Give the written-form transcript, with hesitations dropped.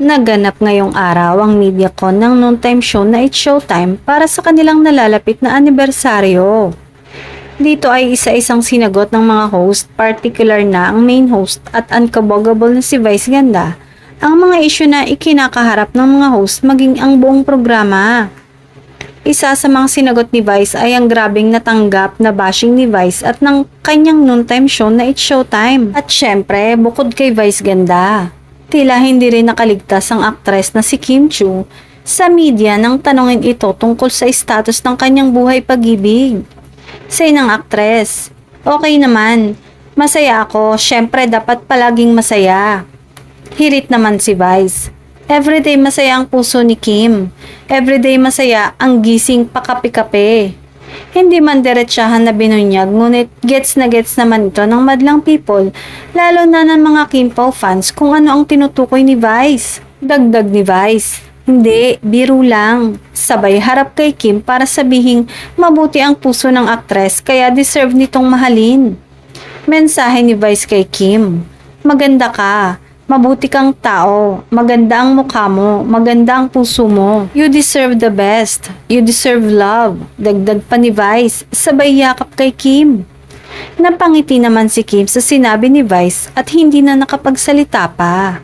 Naganap ngayong araw ang MediaCon ng noontime show na It's Showtime para sa kanilang nalalapit na anibersaryo. Dito ay isa-isang sinagot ng mga host, particular na ang main host at unkabogable na si Vice Ganda, ang mga isyu na ikinakaharap ng mga host maging ang buong programa. Isa sa mga sinagot ni Vice ay ang grabing natanggap na bashing ni Vice at ng kanyang noontime show na It's Showtime. At syempre, bukod kay Vice Ganda, tila hindi rin nakaligtas ang aktres na si Kim Chiu sa media nang tanongin ito tungkol sa status ng kanyang buhay pag-ibig. Say ng aktres, "Okay naman, masaya ako, syempre dapat palaging masaya." Hirit naman si Vice, "Everyday masaya ang puso ni Kim. Everyday masaya ang gising pakapi-kape." Hindi man diretsahan na binunyag, ngunit gets na gets naman ito ng madlang people, lalo na ng mga Kim Pao fans kung ano ang tinutukoy ni Vice. Dagdag ni Vice, "Hindi, biro lang." Sabay harap kay Kim para sabihing mabuti ang puso ng aktres kaya deserve nitong mahalin. Mensahe ni Vice kay Kim, "Maganda ka. Mabuti kang tao, maganda ang mukha mo, maganda ang puso mo. You deserve the best, you deserve love." Dagdag pa ni Vice, sabay yakap kay Kim. Napangiti naman si Kim sa sinabi ni Vice at hindi na nakapagsalita pa.